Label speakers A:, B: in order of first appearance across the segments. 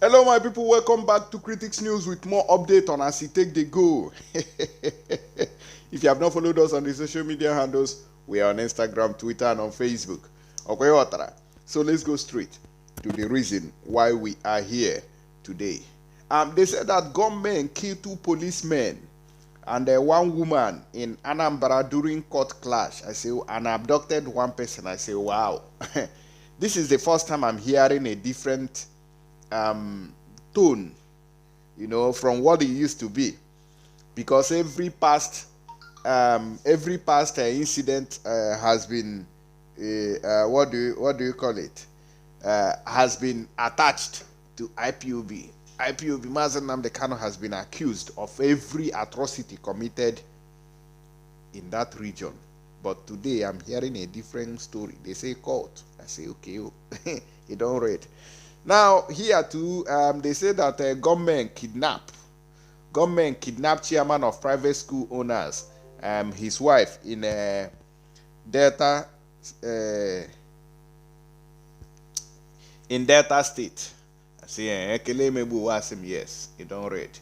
A: Hello my people, welcome back to Critics News with more update on as it take the go. If you have not followed us on the social media handles, we are on Instagram, Twitter and on Facebook. Okay, so let's go straight to the reason why we are here today. They said that gunmen killed 2 policemen and 1 woman in Anambra during court clash. I say, and abducted 1 person. I say, wow. This is the first time I'm hearing a different tone, from what it used to be, because every past incident has been what do you call it, has been attached to IPOB. Mazen Nnamdi Kanu has been accused of every atrocity committed in that region. But today I'm hearing a different story. They say court. I say, okay, you don't read. Now here too, they say that gunmen kidnapped chairman of private school owners, his wife in Delta State. I say, yes, you don't read.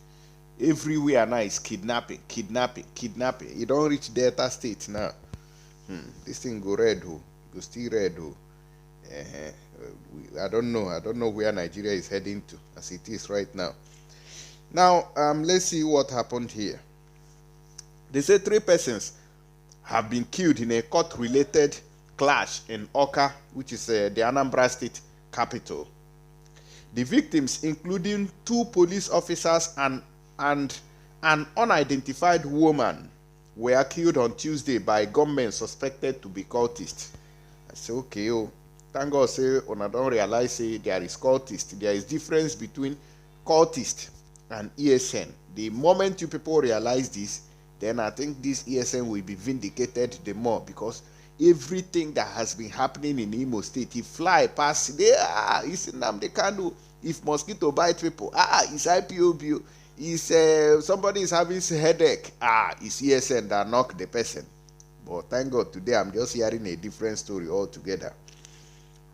A: Everywhere now is kidnapping. You don't reach Delta State now. This thing go red, go still red. I don't know where Nigeria is heading to as it is right now. Now, let's see what happened here. They say 3 persons have been killed in a court-related clash in Awka, which is the Anambra State capital. The victims, including 2 police officers and an unidentified woman, were killed on Tuesday by gunmen suspected to be cultists. I say, okay, thank God say when I don't realize say there is cultist. There is difference between cultist and ESN. The moment you people realize this, then I think this ESN will be vindicated the more, because everything that has been happening in Imo State, if fly past there, it's Nnamdi Kanu. If mosquito bite people, it's IPOB. If somebody is having a headache, it's ESN that knock the person. But thank God today I'm just hearing a different story altogether.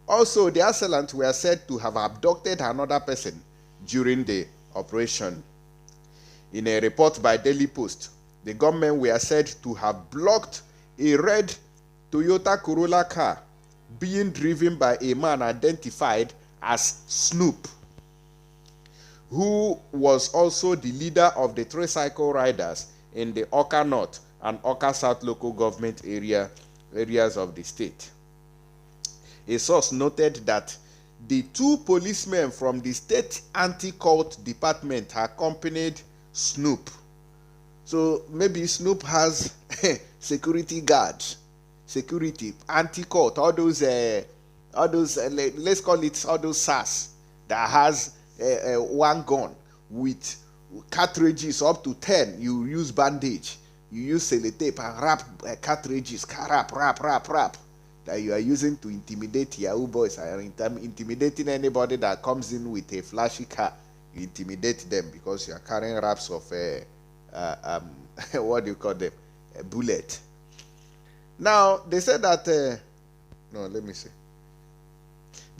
A: Also, the assailants were said to have abducted another person during the operation. In a report by Daily Post, the gunmen were said to have blocked a red Toyota Corolla car being driven by a man identified as Snoop, who was also the leader of the tricycle riders in the Awka North and Awka South local government areas of the state. A source noted that the 2 policemen from the state anti-cult department accompanied Snoop. So maybe Snoop has security guards, security, anti-cult, all those let's call it all those SARS that has 1 gun with cartridges up to 10. You use bandage, you use sellotape and wrap cartridges, wrap that you are using to intimidate Yahoo boys, are intimidating anybody that comes in with a flashy car. You intimidate them because you are carrying wraps of what do you call them, a bullet. Now they said that they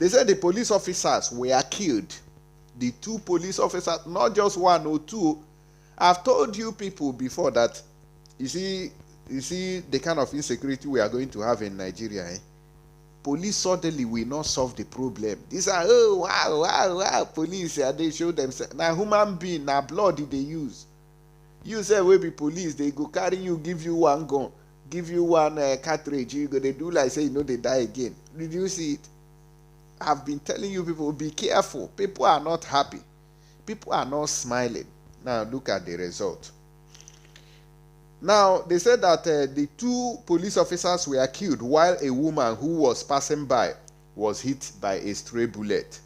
A: said the police officers were killed. The 2 police officers, not just 1 or 2. I've told you people before that you see the kind of insecurity we are going to have in Nigeria. Police suddenly will not solve the problem. These are wow, police, they show themselves. Now human being, now blood did they use. You say we be police, they go carry you, give you 1 gun, give you 1 cartridge, you go, they do like say they die again. Did you see it? I've been telling you people, be careful. People are not happy. People are not smiling. Now look at the result. Now, they said that the 2 police officers were killed while a woman who was passing by was hit by a stray bullet.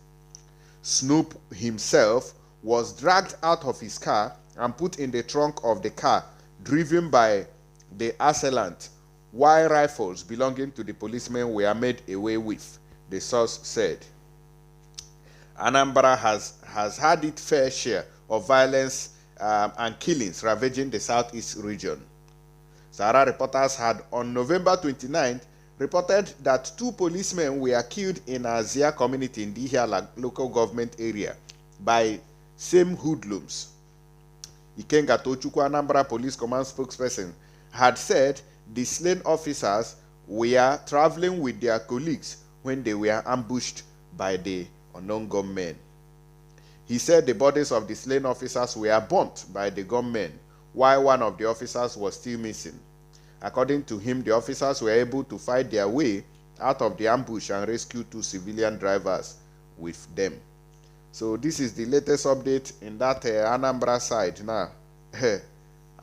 A: Snoop himself was dragged out of his car and put in the trunk of the car driven by the assailant, while rifles belonging to the policemen were made away with, the source said. Anambra has had its fair share of violence and killings ravaging the southeast region. Sahara reporters had on November 29th reported that 2 policemen were killed in Azia community in Dihia local government area by same hoodlums. Ikenga Tochukwu, Anambra Police Command spokesperson, had said the slain officers were traveling with their colleagues when they were ambushed by the unknown gunmen. He said the bodies of the slain officers were burnt by the gunmen, while one of the officers was still missing. According to him, the officers were able to fight their way out of the ambush and rescue 2 civilian drivers with them. So this is the latest update in that Anambra side now.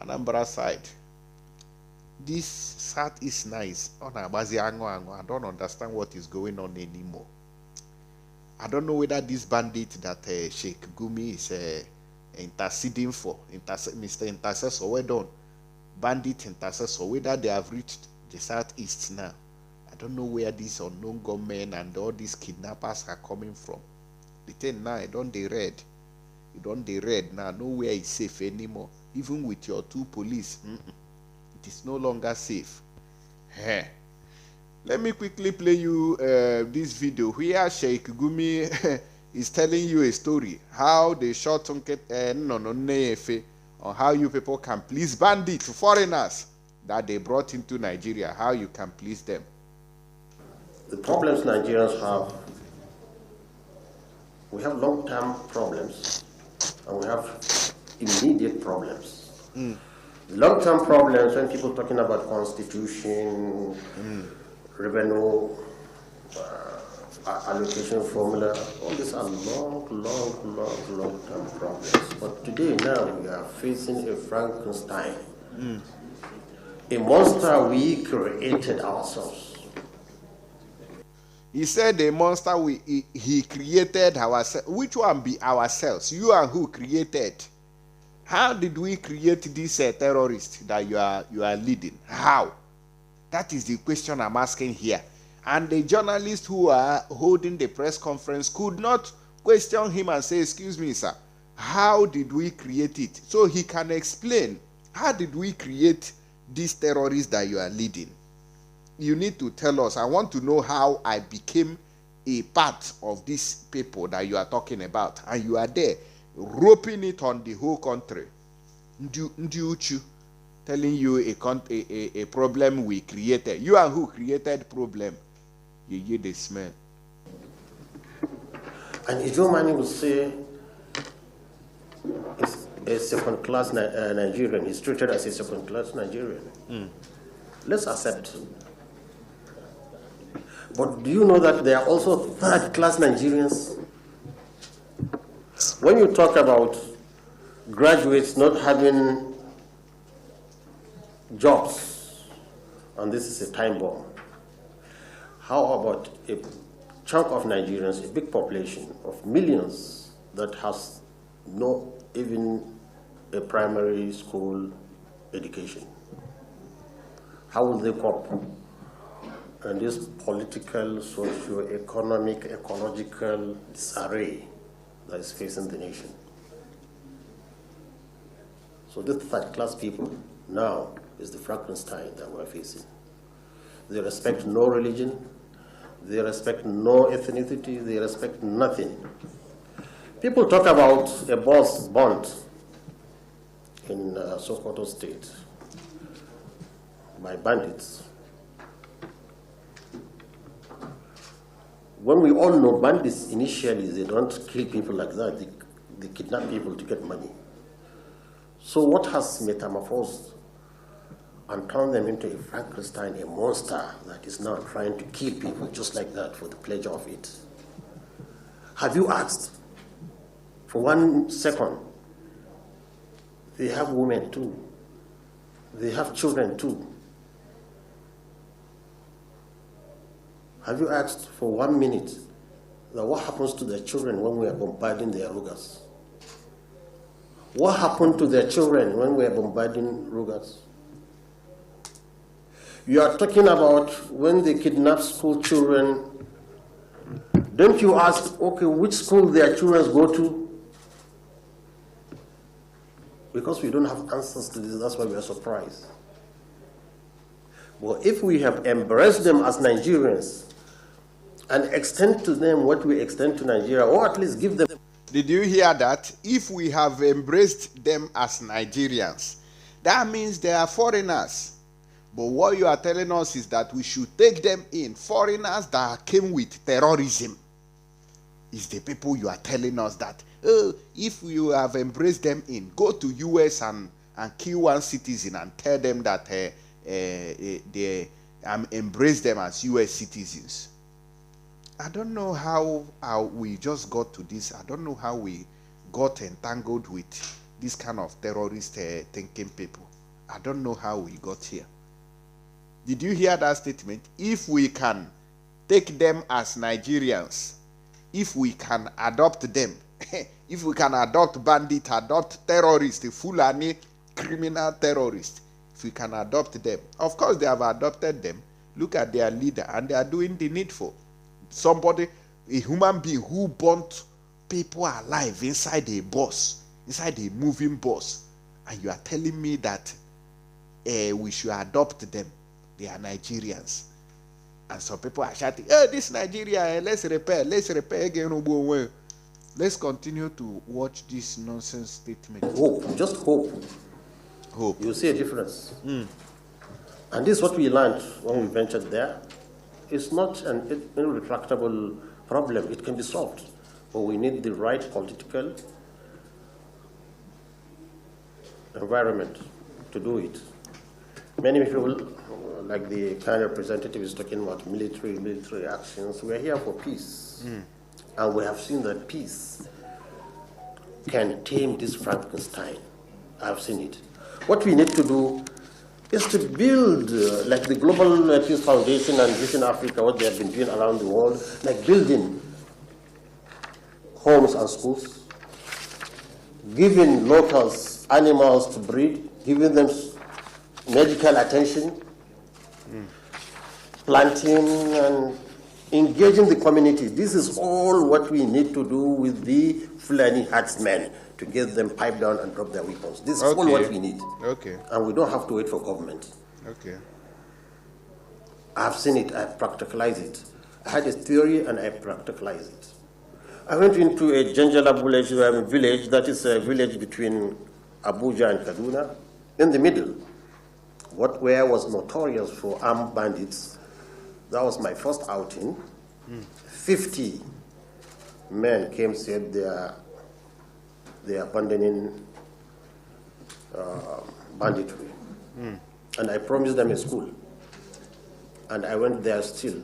A: Anambra side. This South is nice. I don't understand what is going on anymore. I don't know whether this bandit that Sheikh Gumi is interceding for, Mr. Intercessor, well done, bandit intercessor, whether they have reached the Southeast now. I don't know where these unknown gunmen and all these kidnappers are coming from. The thing now, it don't they read. You don't they read now, nowhere is safe anymore. Even with your 2 police, it is no longer safe. Let me quickly play you this video where Sheikh Gumi is telling you a story, how they shot on how you people can please bandits, foreigners that they brought into Nigeria, how you can please them.
B: The problems Nigerians have, we have long-term problems and we have immediate problems. Long-term problems, when people talking about constitution, revenue, allocation formula, all these are long-term problems. But today now we are facing a Frankenstein, a monster we created ourselves.
A: He said the monster he created ourselves. Which one be ourselves? You and who created? How did we create this terrorist that you are leading? How? That is the question I'm asking here. And the journalists who are holding the press conference could not question him and say, excuse me, sir, how did we create it? So he can explain, how did we create this terrorist that you are leading? You need to tell us. I want to know how I became a part of these people that you are talking about. And you are there, roping it on the whole country. Ndiuchu, telling you a problem we created. You are who created problem. You hear the smell.
B: And Ijomani would say it's a second-class Nigerian. He's treated as a second-class Nigerian. Let's accept. But do you know that there are also third-class Nigerians? When you talk about graduates not having jobs, and this is a time bomb, how about a chunk of Nigerians, a big population of millions that has no even a primary school education? How will they cope? And this political, socio-economic, ecological disarray that is facing the nation. So this third-class people now is the Frankenstein that we're facing. They respect no religion, they respect no ethnicity, they respect nothing. People talk about a boss burnt in Sokoto State by bandits. When we all know bandits initially, they don't kill people like that, they kidnap people to get money. So what has metamorphosed and turned them into a Frankenstein, a monster that is now trying to kill people just like that for the pleasure of it? Have you asked for 1 second? They have women too. They have children too. Have you asked for 1 minute that what happens to their children when we are bombarding their rugas? What happened to their children when we are bombarding rugas? You are talking about when they kidnap school children. Don't you ask, okay, which school their children go to? Because we don't have answers to this, that's why we are surprised. But if we have embraced them as Nigerians and extend to them what we extend to Nigeria, or at least give them
A: Did you hear that? If we have embraced them as Nigerians, that means they are foreigners. But what you are telling us is that we should take them in. Foreigners that came with terrorism is the people you are telling us that, oh, if you have embraced them in, go to US and kill one citizen and tell them that they embrace them as US citizens. I don't know how we just got to this. I don't know how we got entangled with this kind of terrorist thinking people. I don't know how we got here. Did you hear that statement? If we can take them as Nigerians, if we can adopt them, if we can adopt bandits, adopt terrorists, Fulani criminal terrorists, if we can adopt them. Of course, they have adopted them. Look at their leader, and they are doing the needful. Somebody, a human being who burnt people alive inside a bus, inside a moving bus, and you are telling me that we should adopt them. They are Nigerians. And some people are shouting, hey, this Nigeria, let's repair again. Let's continue to watch this nonsense statement.
B: Hope, just hope.
A: Hope.
B: You'll see a difference. And this is what we learned when we ventured there. It's not an irretractable problem. It can be solved. But we need the right political environment to do it. Many people, like the kind representative is talking about military actions. We're here for peace. And we have seen that peace can tame this Frankenstein. I've seen it. What we need to do is to build, like the Global Peace Foundation and Vision Africa, what they have been doing around the world, like building homes and schools, giving locals animals to breed, giving them medical attention, planting and engaging the community. This is all what we need to do with the Fulani herdsmen to get them piped down and drop their weapons. This is all what we need.
A: Okay.
B: And we don't have to wait for government.
A: Okay.
B: I've seen it, I've practicalized it. I had a theory and I practicalized it. I went into a Janjala village, that is a village between Abuja and Kaduna, in the middle. Where was notorious for armed bandits. That was my first outing. 50 men came, said they are abandoning banditry. And I promised them a school. And I went there still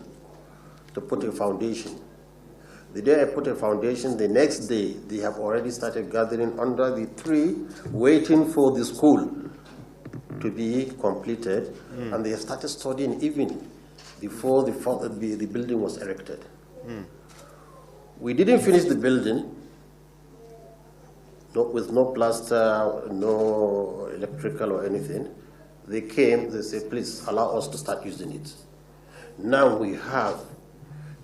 B: to put a foundation. The day I put a foundation, the next day, they have already started gathering under the tree, waiting for the school to be completed. And they have started studying even before the building was erected. We didn't finish the building with no plaster, no electrical or anything. They came, they said, please allow us to start using it. Now we have,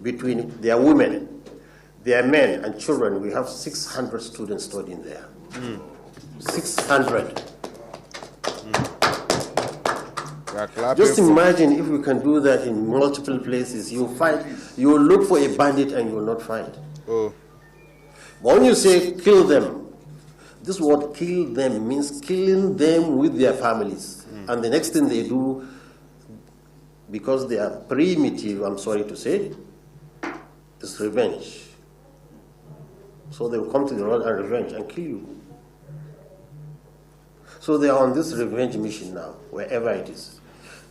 B: between their women, their men and children, we have 600 students studying there. 600. Just imagine if we can do that in multiple places. You'll look for a bandit and you will not find. But when you say kill them, this word kill them means killing them with their families. And the next thing they do, because they are primitive, I'm sorry to say, is revenge. So they will come to the road and revenge and kill you. So they are on this revenge mission now, wherever it is.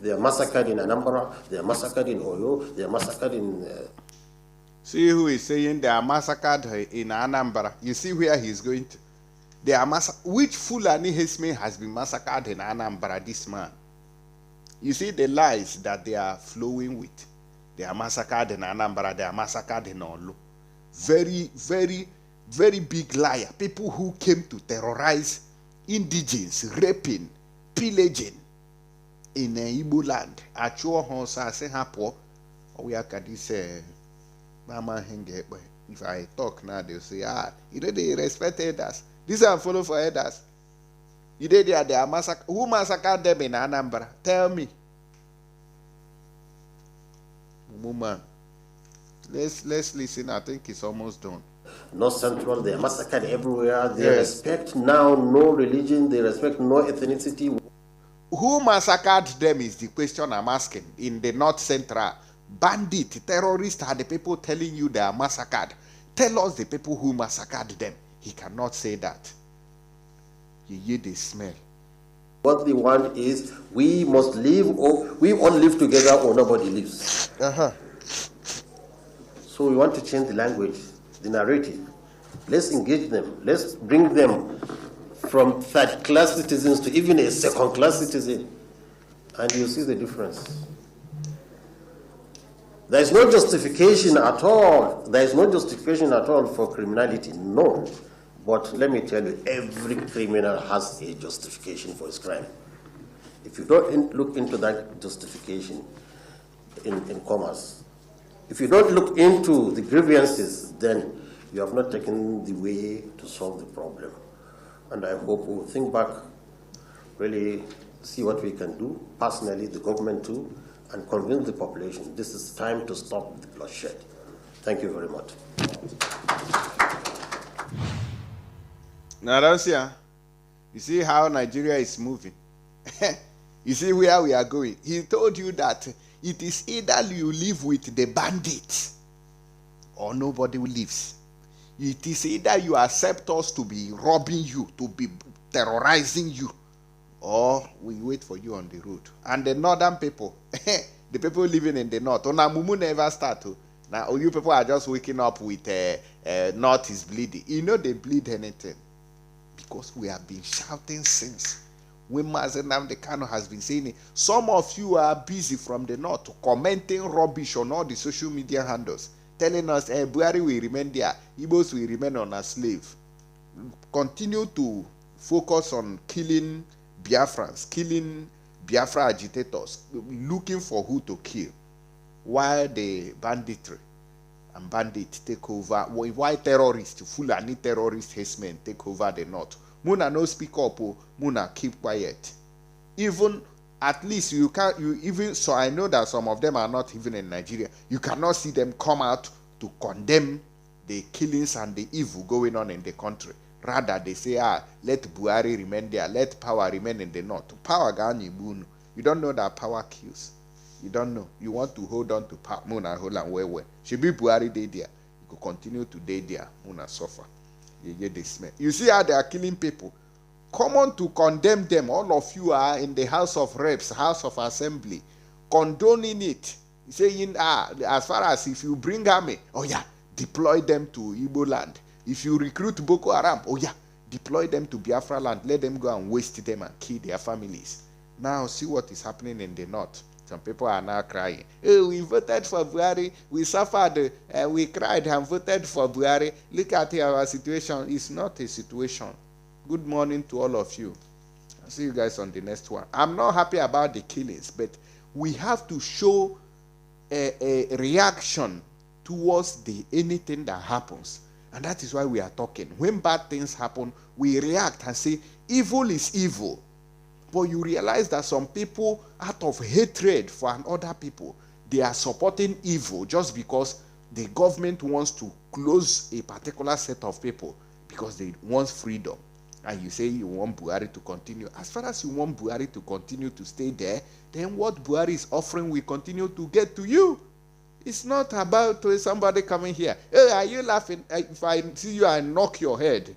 B: They are massacred in Anambra, they are massacred in Oyo, they are massacred in...
A: See who is saying they are massacred in Anambra. You see where he's going to. They are which Fulani Hesme has been massacred in Anambra, this man? You see the lies that they are flowing with. They are massacred in Anambra, they are massacred in Olu. Very, very, very big liar. People who came to terrorize indigenes, raping, pillaging in Igbo land. Achuo Honsa say hapo. We are this Mama Henge. If I talk now, they'll say, you know they respected us. These are follow for elders. You did there, they are massacred. Who massacred them in Anambra? Tell me. Woman. Let's listen. I think it's almost done.
B: North Central, they are massacred everywhere. They respect now no religion, they respect no ethnicity.
A: Who massacred them is the question I'm asking. In the North Central, bandit, terrorists are the people telling you they are massacred. Tell us the people who massacred them. He cannot say that. You hear the smell.
B: What they want is we must live, or we all live together, or nobody lives. So we want to change the language, the narrative. Let's engage them. Let's bring them from third-class citizens to even a second-class citizen, and you'll see the difference. There is no justification at all. There is no justification at all for criminality, no. But let me tell you, every criminal has a justification for his crime. If you don't look into that justification in commerce, if you don't look into the grievances, then you have not taken the way to solve the problem. And I hope we'll think back, really see what we can do, personally, the government too, and convince the population this is time to stop the bloodshed. Thank you very much.
A: Now, you see how Nigeria is moving. You see where we are going. He told you that it is either you live with the bandits or nobody lives. It is either you accept us to be robbing you, to be terrorizing you, or we wait for you on the road. And the northern people, the people living in the north, Onamumu never start to. Now you people are just waking up with north is bleeding. You know they bleed anything. Because we have been shouting since. When Mazen Namdekano has been saying it. Some of you are busy from the north commenting rubbish on all the social media handles, telling us, Buhari will remain there, Igbos will remain on a slave. Continue to focus on killing Biafrans, killing Biafra agitators, looking for who to kill, while the banditry and bandits take over, why terrorists, Fulani terrorist herdsmen take over the north. Muna no speak up, Muna keep quiet. Even at least you can't, so I know that some of them are not even in Nigeria. You cannot see them come out to condemn the killings and the evil going on in the country. Rather, they say, let Buhari remain there, let power remain in the north. Power gani bunu. You don't know that power kills. You don't know. You want to hold on to power. Muna hold on where. Should be Buhari day there. You could continue to day there. Muna suffer. You get the smell. You see how they are killing people. Come on to condemn them. All of you are in the House of Reps, House of Assembly, condoning it. Saying, as far as if you bring army, oh yeah, deploy them to Igbo land. If you recruit Boko Haram, oh yeah, deploy them to Biafra land. Let them go and waste them and kill their families. Now see what is happening in the north. Some people are now crying. Oh, we voted for Buhari. We suffered. We cried and voted for Buhari. Look at our situation. It's not a situation. Good morning to all of you. I'll see you guys on the next one. I'm not happy about the killings, but we have to show a reaction towards anything that happens. And that is why we are talking. When bad things happen, we react and say, evil is evil. But you realize that some people, out of hatred for other people, they are supporting evil just because the government wants to close a particular set of people because they want freedom. And you say you want Buhari to continue. As far as you want Buhari to continue to stay there, then what Buhari is offering will continue to get to you. It's not about somebody coming here. Hey, are you laughing? If I see you, I knock your head.